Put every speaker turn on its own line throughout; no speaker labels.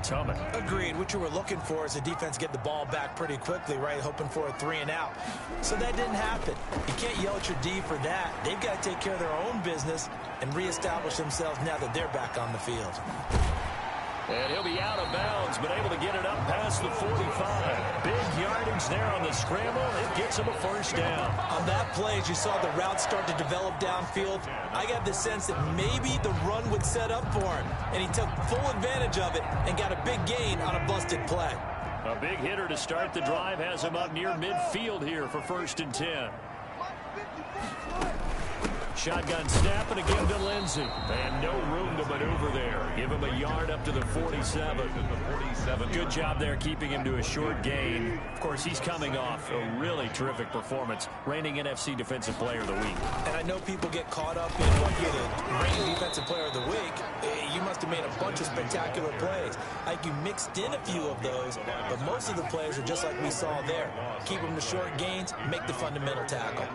Tumming.
Agreed. What you were looking for is a defense get the ball back pretty quickly, right? Hoping for a 3 and out. So that didn't happen. You can't yell at your D for that. They've got to take care of their own business and reestablish themselves now that they're back on the field.
And he'll be out of bounds, but able to get it up past the 45. Big yardage there on the scramble. It gets him a first down.
On that play, as you saw the route start to develop downfield, I got the sense that maybe the run would set up for him. And he took full advantage of it and got a big gain on a busted play.
A big hitter to start the drive has him up near midfield here for 1st and 10. Shotgun snap, and again to Lindsey. And no room to maneuver there. Give him a yard up to the 47. Good job there keeping him to a short gain. Of course, he's coming off a really terrific performance, reigning NFC Defensive Player of the Week.
And I know people get caught up in what you're the reigning Defensive Player of the Week. You must have made a bunch of spectacular plays. Like you mixed in a few of those, but most of the plays are just like we saw there. Keep them to short gains, make the fundamental tackle.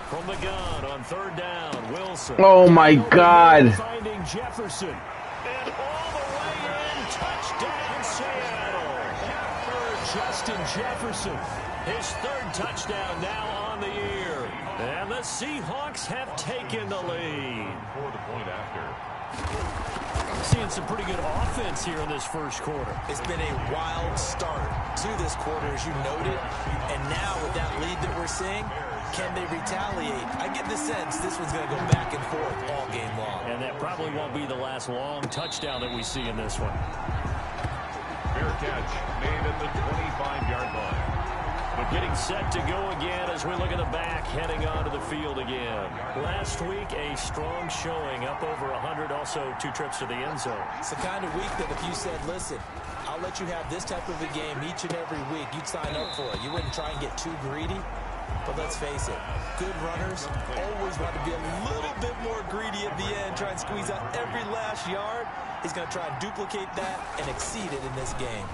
From the gun on 3rd down, Wilson.
Oh, my God.
Finding Jefferson. And all the way in. Touchdown, Seattle. Justin Jefferson. His 3rd touchdown now on the year. And the Seahawks have taken the lead.
For the point after.
Seeing some pretty good offense here in this first quarter.
It's been a wild start to this quarter, as you noted. And now with that lead that we're seeing, can they retaliate? I get the sense this one's going to go back and forth all game long.
And that probably won't be the last long touchdown that we see in this one.
Fair catch made at the 25-yard line.
But getting set to go again as we look at the back, heading onto the field again. Last week, a strong showing, up over 100, also 2 trips to the end zone.
It's the kind of week that if you said, listen, I'll let you have this type of a game each and every week, you'd sign up for it. You wouldn't try and get too greedy. But let's face it, good runners always want to be a little bit more greedy at the end, try and squeeze out every last yard. He's going to try and duplicate that and exceed it in this game.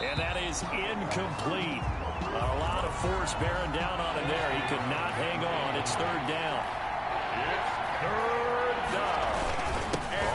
And that is incomplete. A lot of force bearing down on him there. He could not hang on. It's 3rd down.
It's 3rd down.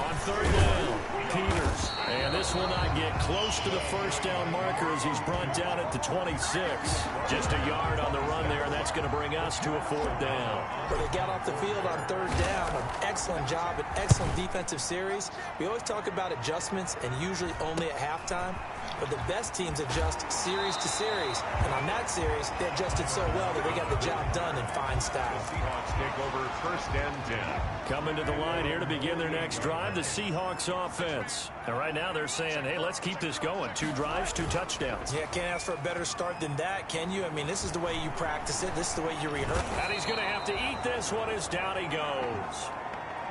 On 3rd down, Peters. And this will not get close to the first down marker as he's brought down at the 26. Just a yard on the run there, and that's going to bring us to a 4th down.
But they got off the field on 3rd down. An excellent job, an excellent defensive series. We always talk about adjustments, and usually only at halftime. But the best teams adjust series to series. And on that series, they adjusted so well that they got the job done in fine style.
The Seahawks take over 1st and 10.
Coming to the line here to begin their next drive, the Seahawks offense. And right now they're saying, hey, let's keep this going. 2 drives, 2 touchdowns.
Yeah, can't ask for a better start than that, can you? I mean, this is the way you practice it. This is the way you rehearse.
And he's going to have to eat this one as down he goes.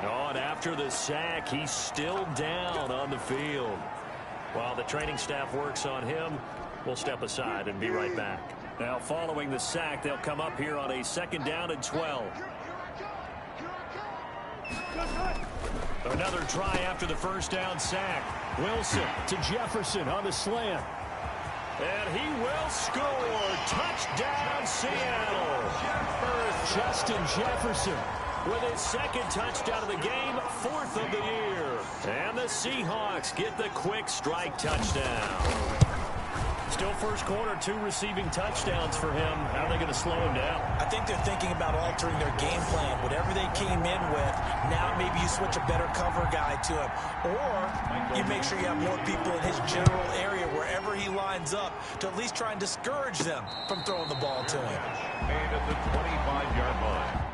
Oh, and after the sack, he's still down on the field. While the training staff works on him, we'll step aside and be right back. Now, following the sack, they'll come up here on a 2nd down and 12. Another try after the 1st down sack. Wilson to Jefferson on the slant. And he will score. Touchdown, Seattle. Justin Jefferson with his 2nd touchdown of the game, 4th of the year. And the Seahawks get the quick strike touchdown. Still first quarter, 2 receiving touchdowns for him. How are they going to slow him down?
I think they're thinking about altering their game plan. Whatever they came in with, now maybe you switch a better cover guy to him. Or you make sure you have more people in his general area wherever he lines up to at least try and discourage them from throwing the ball to him.
Made at the 25-yard line.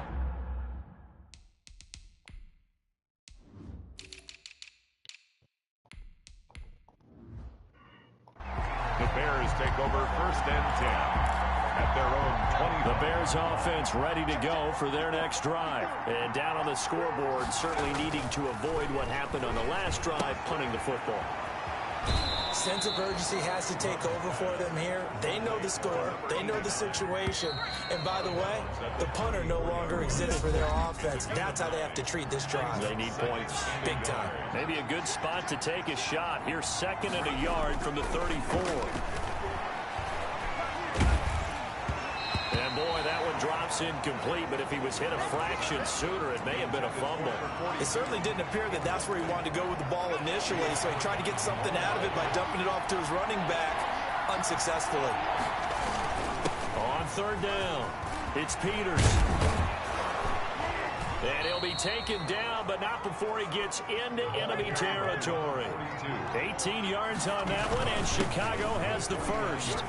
The Bears take over 1st and 10 at their own 20.
The Bears offense ready to go for their next drive. And down on the scoreboard, certainly needing to avoid what happened on the last drive, punting the football.
Sense of urgency has to take over for them here. They know the score. They know the situation. And by the way, the punter no longer exists for their offense. That's how they have to treat this drive.
They need points.
Big time.
Maybe a good spot to take a shot. Here's 2nd and a yard from the 34. And boy, that one dropped handoff's incomplete, but if he was hit a fraction sooner, it may have been a fumble.
It certainly didn't appear that that's where he wanted to go with the ball initially, so he tried to get something out of it by dumping it off to his running back unsuccessfully.
On third down, it's Peters. And he'll be taken down, but not before he gets into enemy territory. 18 yards on that one, and Chicago has the first.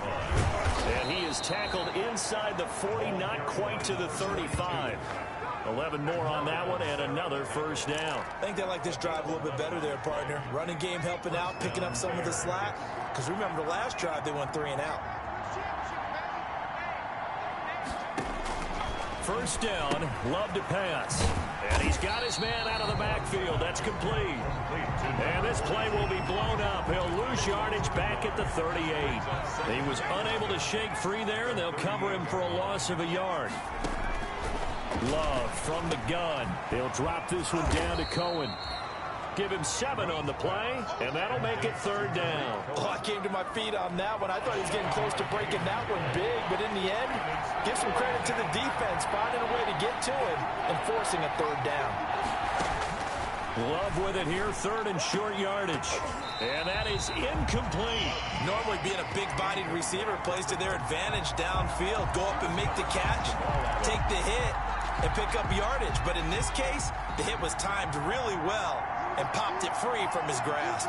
And he is tackled inside the 40, not quite to the 35. 11 more on that one, and another first down.
I think they like this drive a little bit better there, partner. Running game helping out, picking up some of the slack. Because remember, the last drive, they went 3 and out.
First down, Love to pass. And he's got his man out of the backfield. That's complete. And this play will be blown up. He'll lose yardage back at the 38. He was unable to shake free there, and they'll cover him for a loss of a yard. Love from the gun. They'll drop this one down to Cohen. Give him 7 on the play, and that'll make it third down.
Oh, I came to my feet on that one. I thought he was getting close to breaking that one big, but in the end, give some credit to the defense, finding a way to get to him and forcing a third down.
Love with it here, third and short yardage. And that is incomplete.
Normally being a big-bodied receiver plays to their advantage downfield. Go up and make the catch, take the hit, and pick up yardage. But in this case, the hit was timed really well and popped it free from his grasp.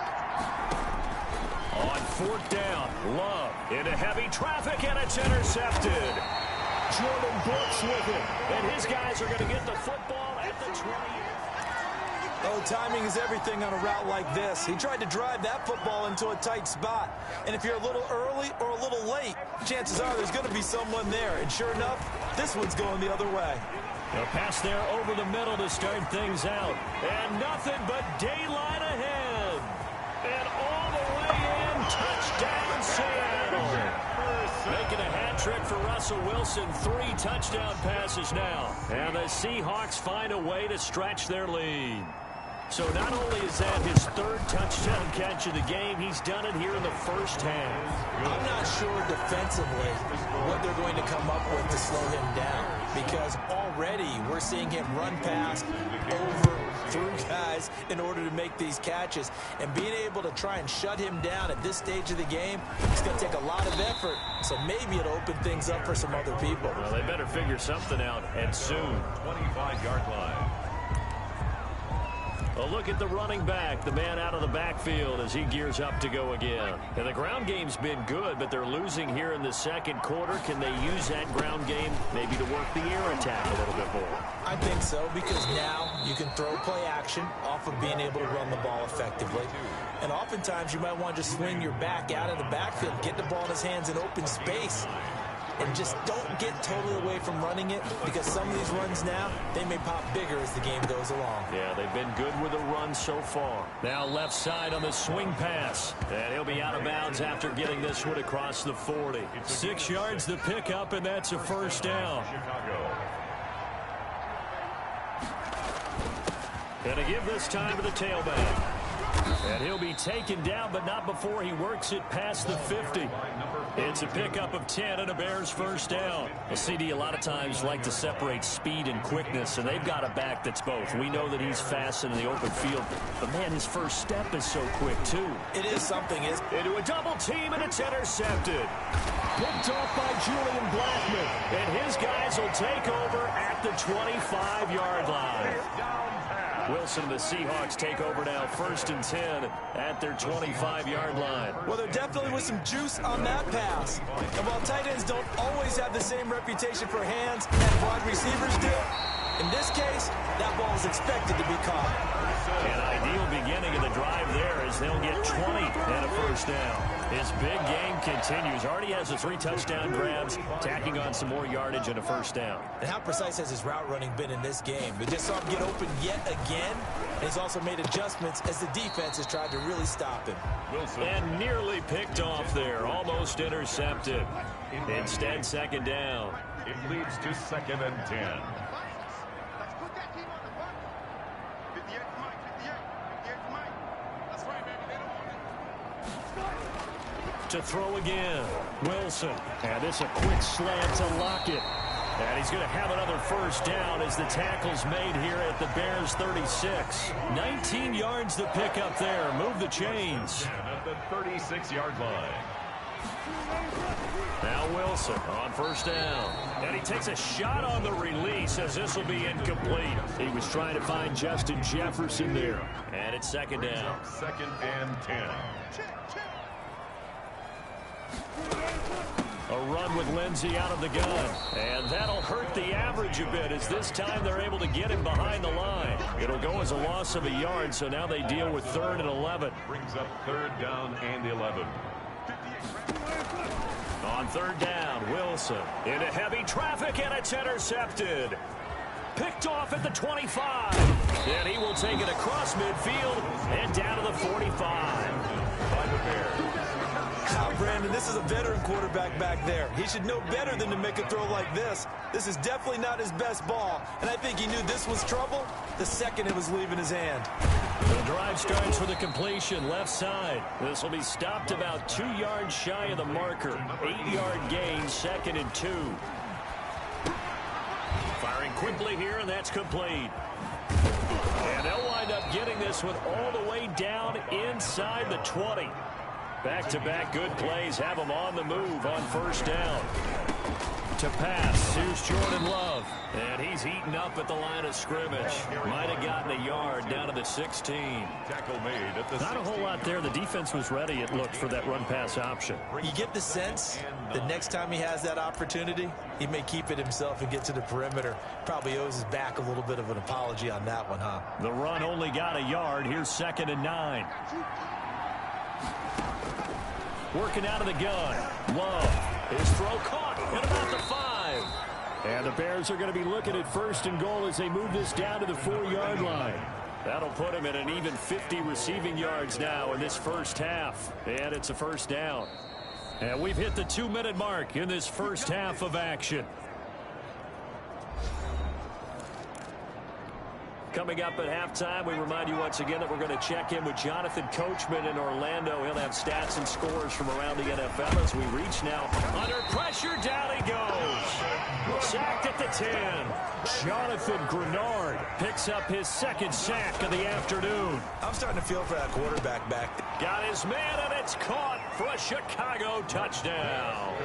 On fourth down, Love into heavy traffic, and it's intercepted. Jordan Brooks with it, and his guys are going to get the football at the 20.
Oh, timing is everything on a route like this. He tried to drive that football into a tight spot. And if you're a little early or a little late, chances are there's going to be someone there. And sure enough, this one's going the other way.
A pass there over the middle to start things out. And nothing but daylight ahead. And all the way in, touchdown Seattle. Making a hat trick for Russell Wilson. 3 touchdown passes now. And the Seahawks find a way to stretch their lead. So not only is that his 3rd touchdown catch of the game, he's done it here in the first half.
I'm not sure defensively what they're going to come up with to slow him down, because already we're seeing him run past, over, through guys in order to make these catches. And being able to try and shut him down at this stage of the game, it's going to take a lot of effort. So maybe it'll open things up for some other people.
Well, they better figure something out, and soon.
25-yard line.
A look at the running back, the man out of the backfield as he gears up to go again. And the ground game's been good, but they're losing here in the second quarter. Can they use that ground game maybe to work the air attack a little bit more?
I think so, because now you can throw play action off of being able to run the ball effectively. And oftentimes you might want to just swing your back out of the backfield, get the ball in his hands in open space. And just don't get totally away from running it, because some of these runs now, they may pop bigger as the game goes along.
Yeah, they've been good with the run so far. Now left side on the swing pass. And he'll be out of bounds after getting this one across the 40. 6 yards the pickup, and that's a first down. Gonna give this time to the tailback. And he'll be taken down, but not before he works it past the 50. It's a pickup of 10 and a Bears first down. A CD a lot of times like to separate speed and quickness, and they've got a back that's both. We know that he's fast in the open field, but man, his first step is so quick too.
It is something, isn't it?
Into a double team, and it's intercepted. Picked off by Julian Blackman, and his guys will take over at the 25-yard line. Wilson and the Seahawks take over now, 1st and 10 at their 25-yard line.
Well, there definitely was some juice on that pass. And while tight ends don't always have the same reputation for hands as wide receivers do, in this case, that ball is expected to be caught.
An ideal beginning of the drive there as they'll get 20 and a first down. His big game continues. Already has the 3 touchdown grabs, tacking on some more yardage and a first down.
And how precise has his route running been in this game? We just saw him get open yet again, and he's also made adjustments as the defense has tried to really stop him.
Wilson.
And nearly picked off there, almost intercepted. Instead, second down.
It leads to 2nd and 10.
To throw again, Wilson. And this a quick slant to Lockett. And he's going to have another first down as the tackle's made here at the Bears 36. 19 yards to pick up there. Move the chains.
At the 36-yard line.
Now Wilson on first down. And he takes a shot on the release as this will be incomplete. He was trying to find Justin Jefferson there. And it's second down.
Second and 10.
A run with Lindsey out of the gun. And that'll hurt the average a bit as this time they're able to get him behind the line. It'll go as a loss of a yard, so now they deal with 3rd and 11.
Brings up 3rd down and 11.
On 3rd down, Wilson into heavy traffic, and it's intercepted. Picked off at the 25. And he will take it across midfield and down to the 45.
By the Bears.
Brandon, this is a veteran quarterback back there. He should know better than to make a throw like this. This is definitely not his best ball, and I think he knew this was trouble the second it was leaving his hand.
The drive starts with a completion left side. This will be stopped about 2 yards shy of the marker. 8-yard gain, 2nd and 2. Firing quickly here, and that's complete. And they'll wind up getting this one all the way down inside the 20. Back-to-back good plays have him on the move on first down. To pass, here's Jordan Love. And he's eaten up at the line of scrimmage. Might have gotten a yard down to the 16.
Tackle made at the 16.
Not a whole lot there. The defense was ready, it looked, for that run-pass option.
You get the sense the next time he has that opportunity, he may keep it himself and get to the perimeter. Probably owes his back a little bit of an apology on that one, huh?
The run only got a yard. Here's 2nd and 9. Working out of the gun. Love. His throw caught at about the 5. And the Bears are going to be looking at 1st and goal as they move this down to the 4-yard line. That'll put him at an even 50 receiving yards now in this first half. And it's a first down. And we've hit the 2-minute mark in this first half of action. Coming up at halftime, we remind you once again that we're going to check in with Jonathan Coachman in Orlando. He'll have stats and scores from around the NFL as we reach now. Under pressure, down he goes. Sacked at the 10. Jonathan Grenard picks up his 2nd sack of the afternoon.
I'm starting to feel for that quarterback back there.
Got his man, and it's caught for a Chicago touchdown.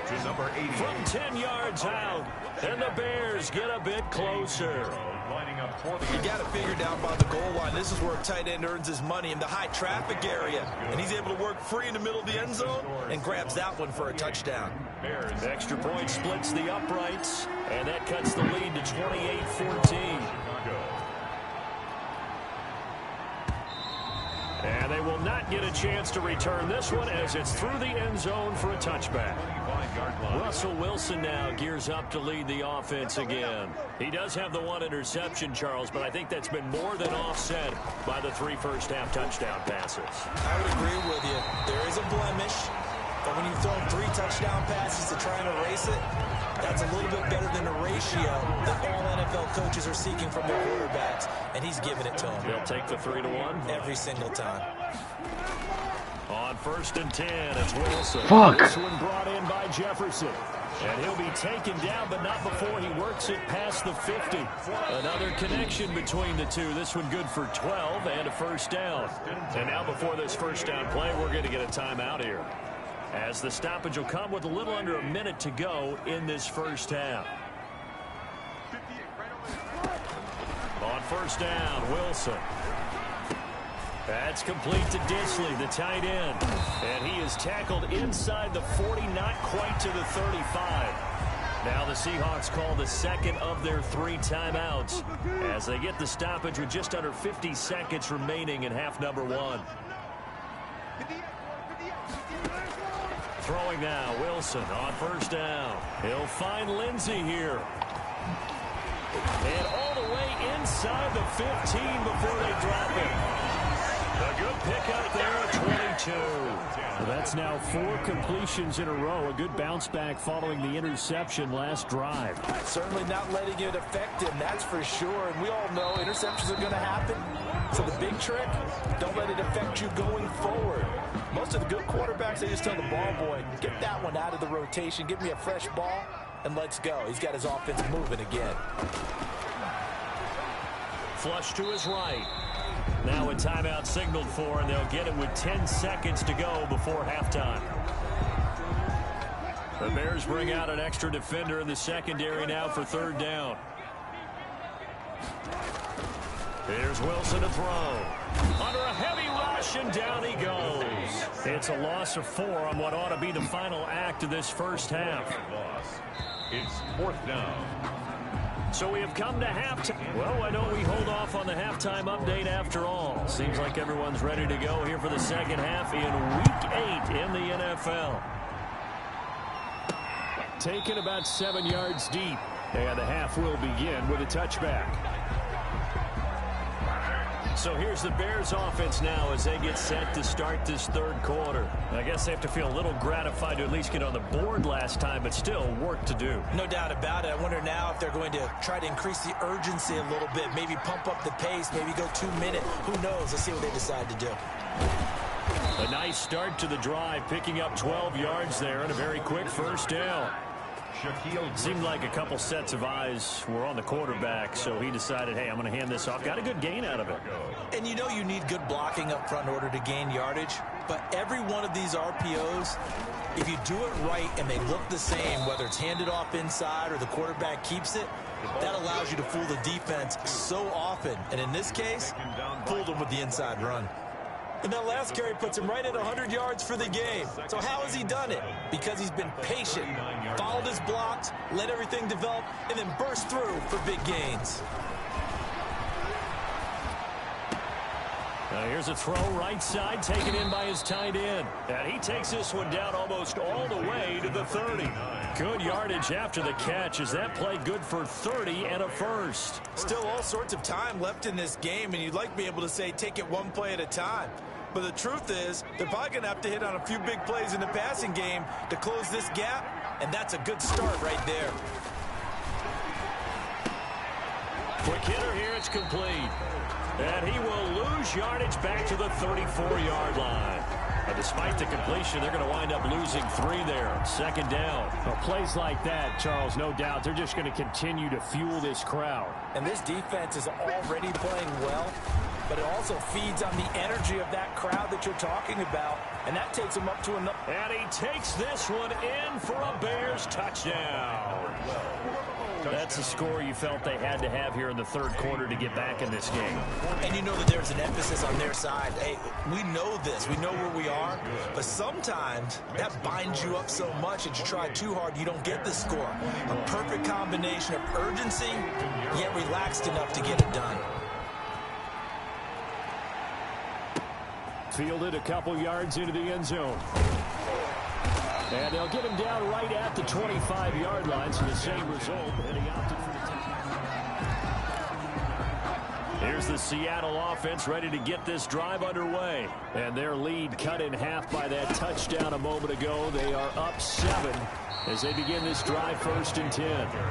To number 80.
From 10 yards out, and the Bears get a bit closer.
Lining up for the...
You got to figure down by the goal line. This is where a tight end earns his money in the high traffic area. And he's able to work free in the middle of the end zone and grabs that one for a touchdown.
Bears. Extra point splits the uprights, and that cuts the lead to 28-14. And they will not get a chance to return this one as it's through the end zone for a touchback. Russell Wilson now gears up to lead the offense again. He does have the 1 interception, Charles, but I think that's been more than offset by the 3 first-half touchdown passes.
I would agree with you. There is a blemish, but when you throw 3 touchdown passes to try and erase it, that's a little bit better than the ratio that all NFL coaches are seeking from their quarterbacks, and he's giving it to them.
He'll take the 3-1
every single time.
On 1st and 10, it's Wilson.
Fuck.
This one brought in by Jefferson. And he'll be taken down, but not before he works it past the 50. Another connection between the two. This one good for 12 and a first down. And now before this first down play, we're going to get a timeout here, as the stoppage will come with a little under a minute to go in this first half. On first down, Wilson. That's complete to Disley, the tight end. And he is tackled inside the 40, not quite to the 35. Now the Seahawks call the 2nd of their 3 timeouts as they get the stoppage with just under 50 seconds remaining in half number 1. Throwing now, Wilson on first down. He'll find Lindsey here. And all the way inside the 15 before they drop it. A good pick up there at 22. Well, that's now 4 completions in a row. A good bounce back following the interception last drive.
Certainly not letting it affect him, that's for sure. And we all know interceptions are going to happen. So the big trick, don't let it affect you going forward. Most of the good quarterbacks, they just tell the ball boy, get that one out of the rotation, give me a fresh ball, and let's go. He's got his offense moving again.
Flush to his right. Now a timeout signaled for, and they'll get it with 10 seconds to go before halftime. The Bears bring out an extra defender in the secondary now for third down. Here's Wilson to throw. Under a heavy rush, and down he goes. It's a loss of 4 on what ought to be the final act of this first half.
It's fourth down.
So we have come to halftime. Well, why don't we hold off on the halftime update after all? Seems like everyone's ready to go here for the second half in Week 8 in the NFL. Taken about 7 yards deep, and the half will begin with a touchback. So here's the Bears offense now as they get set to start this third quarter. I guess they have to feel a little gratified to at least get on the board last time, but still work to do.
No doubt about it. I wonder now if they're going to try to increase the urgency a little bit, maybe pump up the pace, maybe go 2 minutes. Who knows? Let's see what they decide to do.
A nice start to the drive, picking up 12 yards there and a very quick first down. Seemed like a couple sets of eyes were on the quarterback, so he decided, hey, I'm going to hand this off. Got a good gain out of it.
And you know you need good blocking up front in order to gain yardage, but every one of these RPOs, if you do it right and they look the same, whether it's handed off inside or the quarterback keeps it, that allows you to fool the defense so often. And in this case, fooled them with the inside run. And that last carry puts him right at 100 yards for the game. So how has he done it? Because he's been patient, followed his blocks, let everything develop, and then burst through for big gains.
Here's a throw right side, taken in by his tight end. And he takes this one down almost all the way to the 30. Good yardage after the catch as that play good for 30 and a first.
Still all sorts of time left in this game, and you'd like to be able to say take it one play at a time. But the truth is, they're probably going to have to hit on a few big plays in the passing game to close this gap, and that's a good start right there.
Quick hitter here, it's complete. And he will lose yardage back to the 34-yard line. Despite the completion, they're going to wind up losing 3 there. Second down.
Well, plays like that, Charles, no doubt, they're just going to continue to fuel this crowd.
And this defense is already playing well, but it also feeds on the energy of that crowd that you're talking about, and that takes them up to another.
And he takes this one in for a Bears touchdown. That's the score you felt they had to have here in the third quarter to get back in this game.
And you know that there's an emphasis on their side. Hey, we know this. We know where we are. But sometimes that binds you up so much that you try too hard, you don't get the score. A perfect combination of urgency, yet relaxed enough to get it done.
Fielded a couple yards into the end zone. And they'll get him down right at the 25-yard line, so the same result. And he opted for the touchdown. Here's the Seattle offense ready to get this drive underway. And their lead cut in half by that touchdown a moment ago. They are up 7 as they begin this drive, 1st and 10.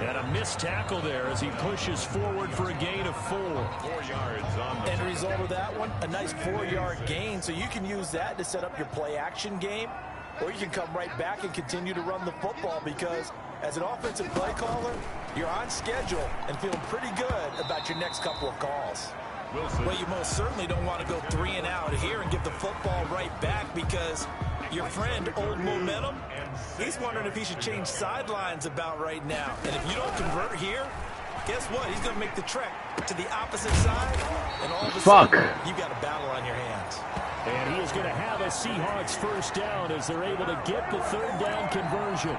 And a missed tackle there as he pushes forward for a gain of 4.
4 yards on the
end result of that one, a nice 4-yard gain. So you can use that to set up your play-action game. Or you can come right back and continue to run the football because as an offensive play caller, you're on schedule and feeling pretty good about your next couple of calls.
Wilson.
Well, you most certainly don't want to go 3 and out here and give the football right back because your friend, Old Momentum, he's wondering if he should change sidelines about right now. And if you don't convert here, guess what? He's going to make the trek to the opposite side, and all of a sudden, you've got a battle on your hands.
And he is going to have a Seahawks first down as they're able to get the 3rd down conversion.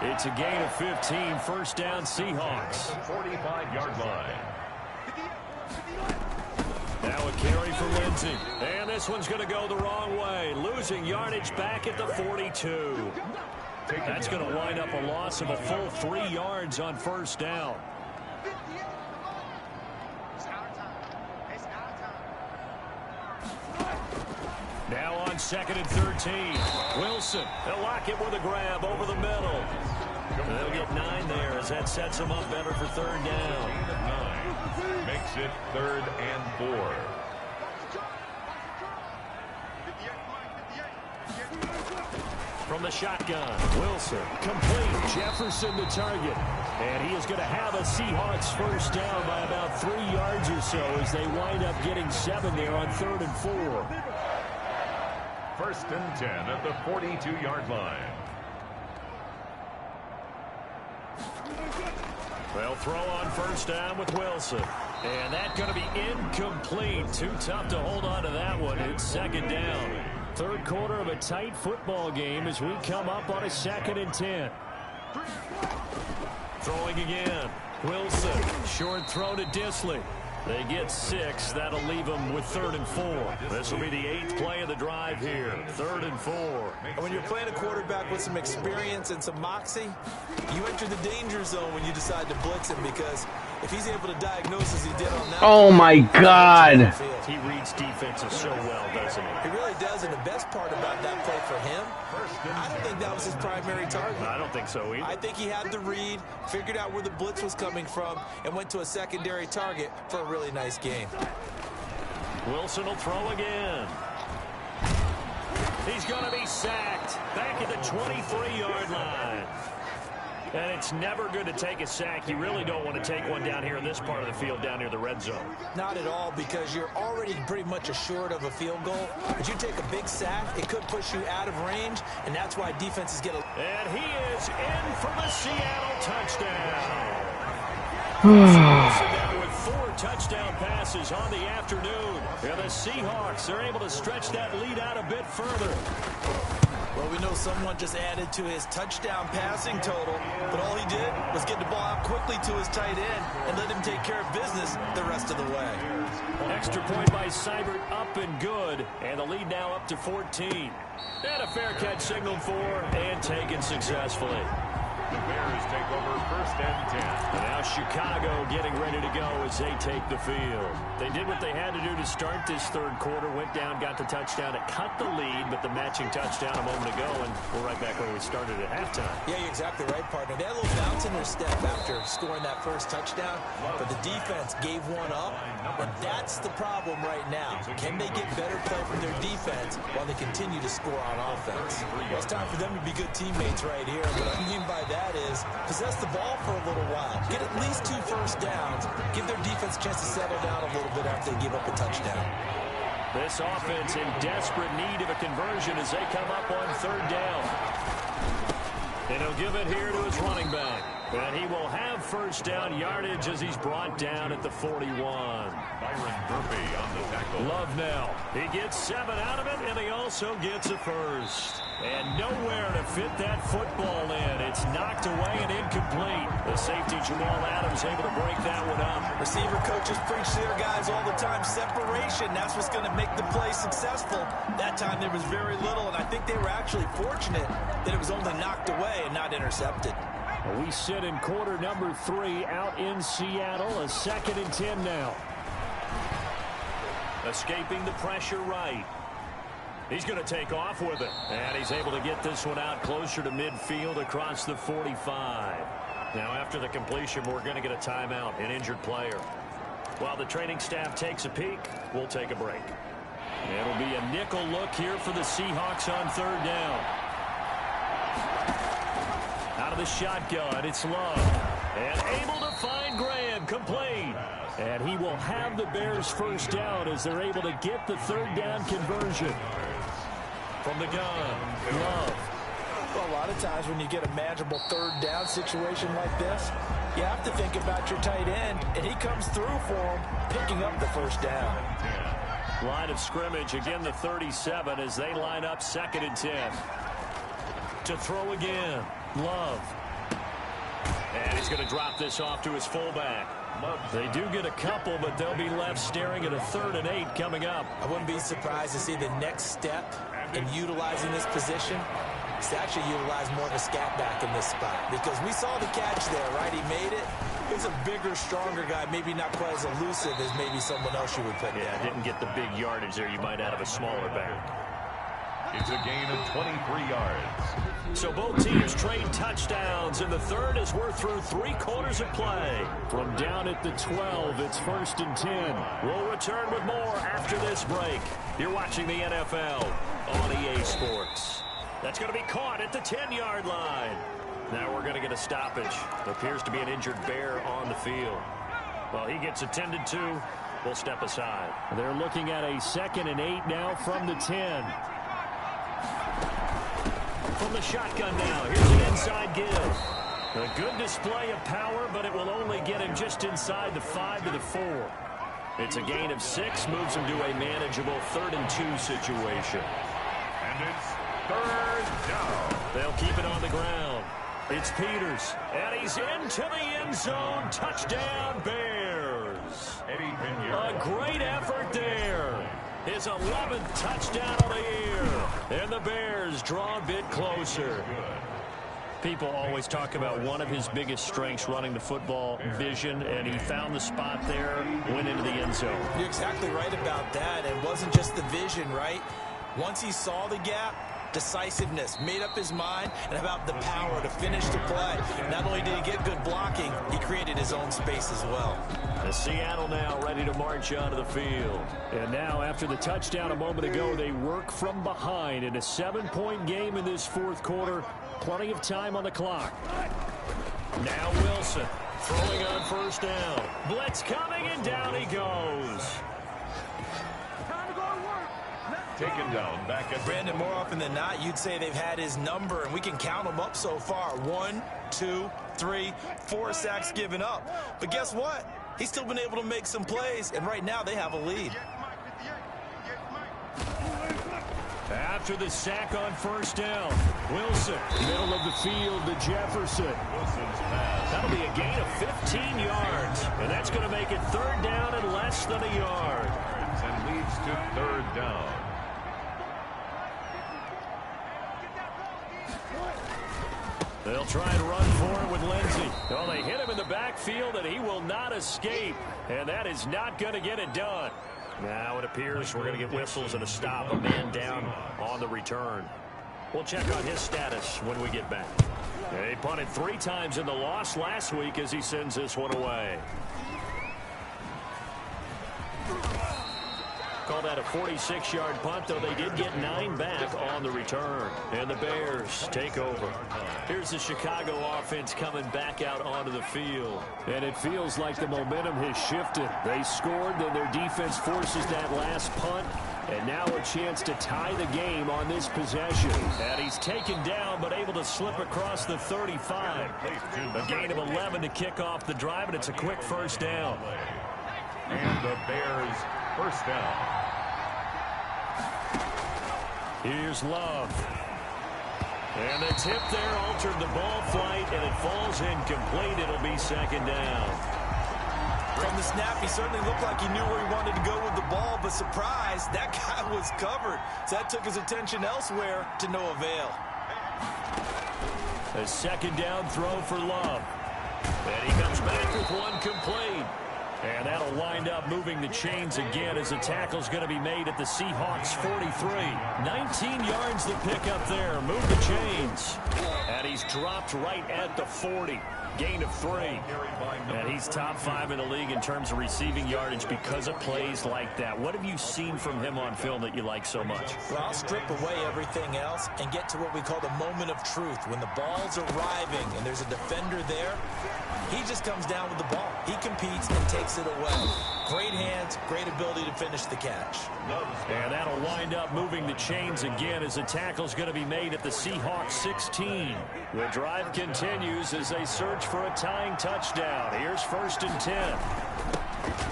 It's a gain of 15, first down Seahawks.
45-yard line.
Now a carry for Lindsey. And this one's going to go the wrong way. Losing yardage back at the 42. That's going to wind up a loss of a full 3 yards on first down. Now on 2nd and 13. Wilson, they'll lock it with a grab over the middle. They'll get 9 there as that sets them up better for 3rd down.
9 makes it 3rd and 4.
from the shotgun. Wilson, complete. Jefferson the target. And he is going to have a Seahawks first down by about 3 yards or so as they wind up getting 7 there on 3rd and 4.
1st and 10 at the 42-yard line.
They'll throw on first down with Wilson. And that's going to be incomplete. Too tough to hold on to that one. It's 2nd down. 3rd quarter of a tight football game as we come up on a 2nd and 10. Throwing again. Wilson. Short throw to Disley. They get 6. That'll leave them with 3rd and 4. This will be the 8th play of the drive here. 3rd and 4.
And when you're playing a quarterback with some experience and some moxie, you enter the danger zone when you decide to blitz him, because if he's able to diagnose as he did on that.
Oh my God.
He reads defenses so well, doesn't he?
He really does, and the best part about that play for him, I don't think that was his primary target.
I don't think so either.
I think he had the read, figured out where the blitz was coming from, and went to a secondary target for a really nice game.
Wilson will throw again. He's going to be sacked back at the 23-yard line. And it's never good to take a sack. You really don't want to take one down here in this part of the field, down near the red zone.
Not at all, because you're already pretty much assured of a field goal. But you take a big sack, it could push you out of range, and that's why defenses get a...
And he is in for the Seattle touchdown. Wilson down with 4 touchdown passes on the afternoon. And the Seahawks are able to stretch that lead out a bit further.
Well, we know someone just added to his touchdown passing total, but all he did was get the ball out quickly to his tight end and let him take care of business the rest of the way.
Extra point by Seibert, up and good, and the lead now up to 14. And a fair catch signaled for and taken successfully.
The Bears take over 1st and 10.
And now Chicago getting ready to go as they take the field. They did what they had to do to start this 3rd quarter. Went down, got the touchdown. It cut the lead, but the matching touchdown a moment ago, and we're right back where we started at halftime.
Yeah, you're exactly right, partner. They had a little bounce in their step after scoring that first touchdown, but the defense gave one up, and that's the problem right now. Can they get better play from their defense while they continue to score on offense? Well, it's time for them to be good teammates right here. What I mean by that is possess the ball for a little while. Get at least 2 first downs. Give their defense a chance to settle down a little bit after they give up a touchdown.
This offense in desperate need of a conversion as they come up on 3rd down. And he'll give it here to his running back. And he will have first down yardage as he's brought down at the 41.
Byron Murphy on the tackle.
Love now. He gets 7 out of it, and he also gets a first. And nowhere to fit that football in. It's knocked away and incomplete. The safety, Jamal Adams, able to break that one up.
Receiver coaches preach to their guys all the time. Separation, that's what's going to make the play successful. That time there was very little, and I think they were actually fortunate that it was only knocked away and not intercepted.
We sit in quarter number 3 out in Seattle. A 2nd and 10 now. Escaping the pressure right. He's going to take off with it. And he's able to get this one out closer to midfield across the 45. Now after the completion, we're going to get a timeout, an injured player. While the training staff takes a peek, we'll take a break. It'll be a nickel look here for the Seahawks on 3rd down. Out of the shotgun, it's Love. And able to find Graham, complete. And he will have the Bears first down as they're able to get the 3rd down conversion. From the gun, Love.
Well, a lot of times when you get a manageable 3rd down situation like this, you have to think about your tight end, and he comes through for him, picking up the first down.
Line of scrimmage, again the 37 as they line up 2nd and 10. To throw again, Love. And he's going to drop this off to his fullback. They do get a couple, but they'll be left staring at a 3rd and 8 coming up.
I wouldn't be surprised to see the next step in utilizing this position is to actually utilize more of a scat back in this spot, because we saw the catch there, right? He made it. He's a bigger, stronger guy, maybe not quite as elusive as maybe someone else you would put
Yeah,
down.
didn't get the big yardage there you might out of a smaller back.
It's a gain of 23 yards.
So both teams trade touchdowns in the 3rd as we're through 3 quarters of play. From down at the 12, it's 1st and 10. We'll return with more after this break. You're watching the NFL on EA Sports. That's going to be caught at the 10-yard line. Now we're going to get a stoppage. Appears to be an injured Bear on the field. Well, he gets attended to. We'll step aside.
They're looking at a 2nd and 8 now from the 10.
From the shotgun now. Here's the inside give. A good display of power, but it will only get him just inside the 5 to the 4. It's a gain of 6, moves him to a manageable 3rd and 2 situation.
And it's 3rd down.
They'll keep it on the ground. It's Peters, and he's into the end zone. Touchdown, Bears. A great effort there. His 11th touchdown of the year. And the Bears draw a bit closer. People always talk about one of his biggest strengths, running the football, vision, and he found the spot there, went into the end zone.
You're exactly right about that. It wasn't just the vision, right? Once he saw the gap, decisiveness, made up his mind, and about the power to finish the play. Not only did he get good blocking, he created his own space as well.
The Seattle now ready to march onto the field.
And now, after the touchdown a moment ago, they work from behind in a 7-point game in this 4th quarter. Plenty of time on the clock.
Now Wilson throwing on 1st down. Blitz coming, and down he goes.
Taken down back at
Brandon, more often than not, you'd say they've had his number, and we can count them up so far. 1, 2, 3, 4 sacks given up. But guess what? He's still been able to make some plays, and right now they have a lead.
After the sack on 1st down, Wilson, middle of the field to Jefferson.
Wilson's pass.
That'll be a gain of 15 yards, and that's going to make it 3rd down and less than a yard.
And leads to 3rd down.
They'll try and run for it with Lindsey. Oh, they hit him in the backfield, and he will not escape. And that is not going to get it done. Now it appears we're going to get whistles and a stop. A man down on the return. We'll check on his status when we get back. He punted 3 times in the loss last week as he sends this one away. Call that a 46-yard punt, though they did get 9 back on the return. And the Bears take over. Here's the Chicago offense coming back out onto the field.
And it feels like the momentum has shifted. They scored, then their defense forces that last punt. And now a chance to tie the game on this possession.
And he's taken down, but able to slip across the 35. A gain of 11 to kick off the drive, and it's a quick 1st down.
And the Bears 1st down.
Here's Love. And the tip there altered the ball flight, and it falls incomplete. It'll be 2nd down.
From the snap, he certainly looked like he knew where he wanted to go with the ball, but surprise, that guy was covered. So that took his attention elsewhere to no avail.
A 2nd down throw for Love. And he comes back with one complete. And that'll wind up moving the chains again as the tackle's going to be made at the Seahawks 43. 19 yards to pick up there. Move the chains. And he's dropped right at the 40. Gain of 3. And he's top 5 in the league in terms of receiving yardage because of plays like that. What have you seen from him on film that you like so much?
Well, I'll strip away everything else and get to what we call the moment of truth. When the ball's arriving and there's a defender there, he just comes down with the ball. He competes and takes it away. Great hands, great ability to finish the catch.
And that'll wind up moving the chains again as the tackle's going to be made at the Seahawks 16. The drive continues as they search for a tying touchdown. Here's 1st and 10.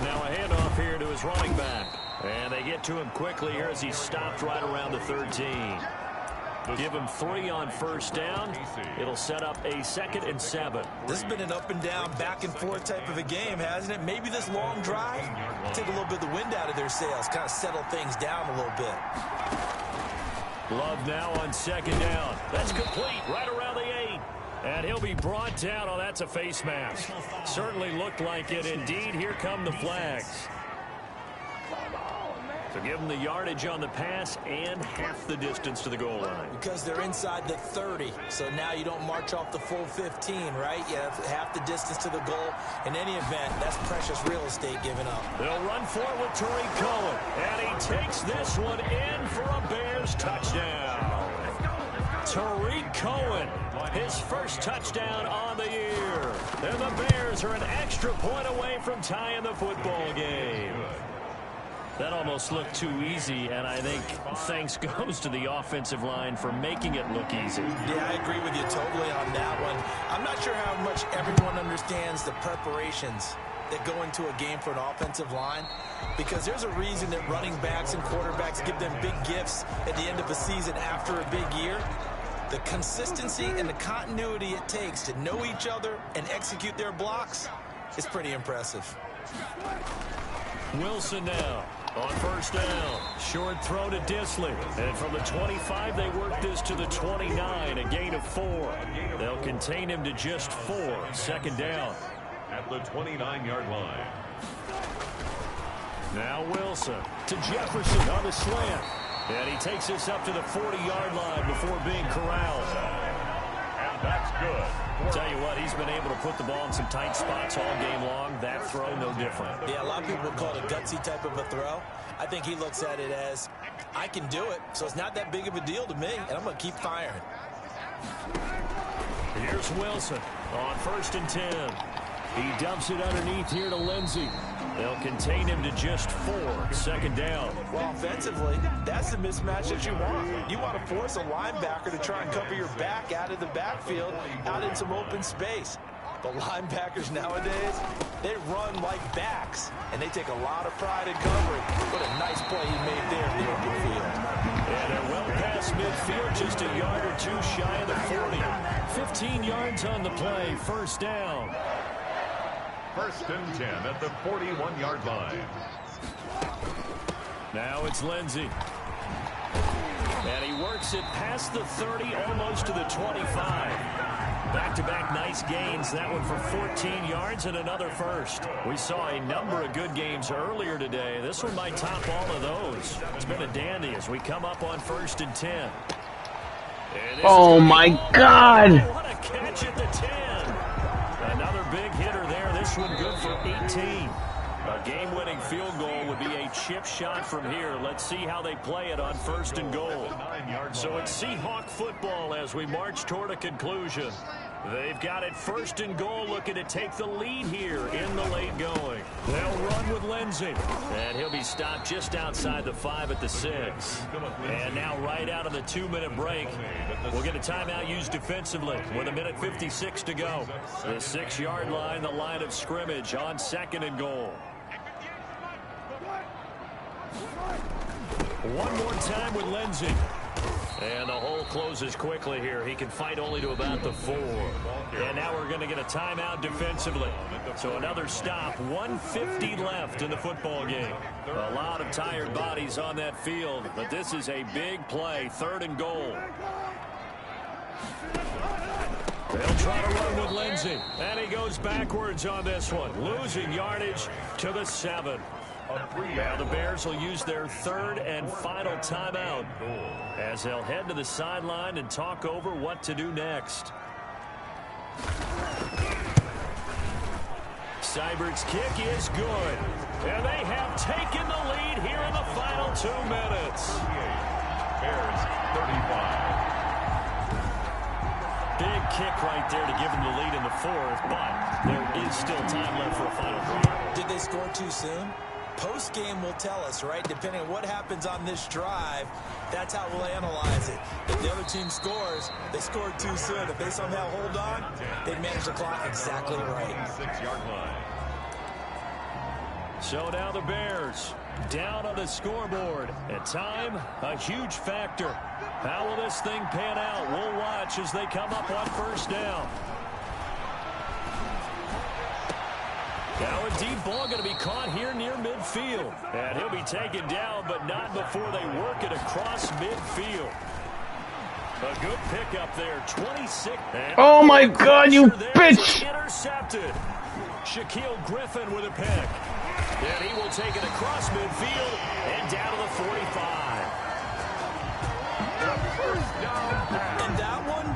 Now a handoff here to his running back. And they get to him quickly here as he's stopped right around the 13. Give him 3 on 1st down. It'll set up a 2nd and 7.
This has been an up and down, back and forth type of a game, hasn't it? Maybe this long drive take a little bit of the wind out of their sails, kind of settle things down a little bit.
Love now on 2nd down. That's complete right around the 8. And he'll be brought down. Oh, that's a face mask. Certainly looked like it. Indeed, here come the flags. So give them the yardage on the pass and half the distance to the goal line.
Because they're inside the 30, so now you don't march off the full 15, right? You have half the distance to the goal. In any event, that's precious real estate given up.
They'll run for it with Tariq Cohen. And he takes this one in for a Bears touchdown. Tariq Cohen, his first touchdown on the year. And the Bears are an extra point away from tying the football game. That almost looked too easy, and I think thanks goes to the offensive line for making it look easy.
Yeah, I agree with you totally on that one. I'm not sure how much everyone understands the preparations that go into a game for an offensive line, because there's a reason that running backs and quarterbacks give them big gifts at the end of a season after a big year. The consistency and the continuity it takes to know each other and execute their blocks is pretty impressive.
Wilson now on first down. Short throw to Disley. And from the 25, they work this to the 29, a gain of 4. They'll contain him to just 4. Second down.
At the 29-yard line.
Now Wilson to Jefferson on the slant. And he takes this up to the 40-yard line before being corralled.
And that's good.
I'll tell you what, he's been able to put the ball in some tight spots all game long. That throw, no different.
Yeah, a lot of people call it a gutsy type of a throw. I think he looks at it as, I can do it, so it's not that big of a deal to me, and I'm going to keep firing.
Here's Wilson on first and 10. He dumps it underneath here to Lindsey. They'll contain him to just 4. Second down.
Well, offensively, that's the mismatch that you want. You want to force a linebacker to try and cover your back out of the backfield, out in some open space. But linebackers nowadays, they run like backs, and they take a lot of pride in covering. What a nice play he made there in the open field.
And they're well past midfield, just a yard or two shy of the 40. 15 yards on the play, first down.
First and 10 at the 41-yard line.
Now it's Lindsey. And he works it past the 30, almost to the 25. Back-to-back nice gains. That one for 14 yards and another first. We saw a number of good games earlier today. This one might top all of those. It's been a dandy as we come up on first and 10.
Oh, my God.
What a catch at the 10. Another big hitter there. This one good for 18. A game-winning field goal would be a chip shot from here. Let's see how they play it on first and goal. So it's Seahawk football as we march toward a conclusion. They've got it first and goal, looking to take the lead here in the late going. They'll run with Lindsey. And he'll be stopped just outside the 5 at the 6. And now right out of the 2-minute break, we'll get a timeout used defensively with 1:56 to go. The 6-yard line, the line of scrimmage on second and goal. One more time with Lindsey. And the hole closes quickly here. He can fight only to about the 4. And now we're going to get a timeout defensively. So another stop. 1:50 left in the football game. A lot of tired bodies on that field, but this is a big play. Third and goal. They'll try to run with Lindsey. And he goes backwards on this one. Losing yardage to the 7. Now the Bears will use their third and final timeout as they'll head to the sideline and talk over what to do next. Seibert's kick is good. And they have taken the lead here in the final 2 minutes.
Bears 35.
Big kick right there to give them the lead in the 4th, but there is still time left for a final drive.
Did they score too soon? Post-game will tell us, right? Depending on what happens on this drive, that's how we'll analyze it. If the other team scores, they scored too soon. If they somehow hold on, they manage the clock exactly right.
6-yard line.
So now the Bears down on the scoreboard. And time, a huge factor. How will this thing pan out? We'll watch as they come up on first down. Now a deep ball going to be caught here near midfield. And he'll be taken down, but not before they work it across midfield. A good pickup there, 26.
Oh, my God, you bitch!
Intercepted. Shaquille Griffin with a pick. And he will take it across midfield and down to the 45.
And that one,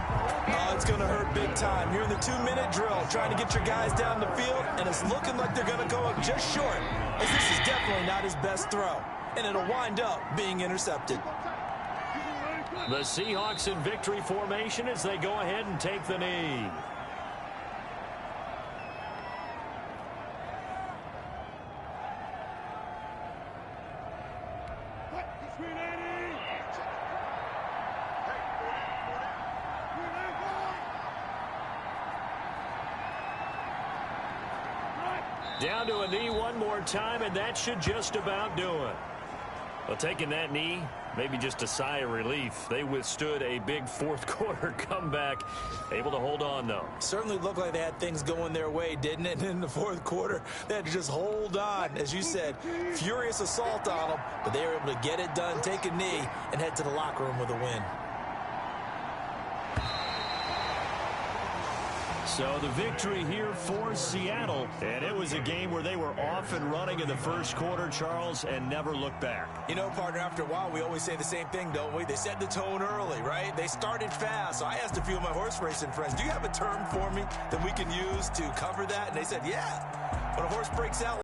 it's going to hurt big time. You're in the 2-minute drill, trying to get your guys down the field, and it's looking like they're going to go up just short, as this is definitely not his best throw. And it'll wind up being intercepted.
The Seahawks in victory formation as they go ahead and take the knee. Down to a knee one more time, and that should just about do it. Well, taking that knee, maybe just a sigh of relief. They withstood a big fourth-quarter comeback. Able to hold on, though.
Certainly looked like they had things going their way, didn't it? In the fourth quarter, they had to just hold on. As you said, furious assault on them, but they were able to get it done, take a knee, and head to the locker room with a win.
So the victory here for Seattle, and it was a game where they were off and running in the first quarter, Charles, and never looked back.
You know, partner, after a while, we always say the same thing, don't we? They set the tone early, right? They started fast. So I asked a few of my horse racing friends, do you have a term for me that we can use to cover that? And they said, yeah. When a horse breaks out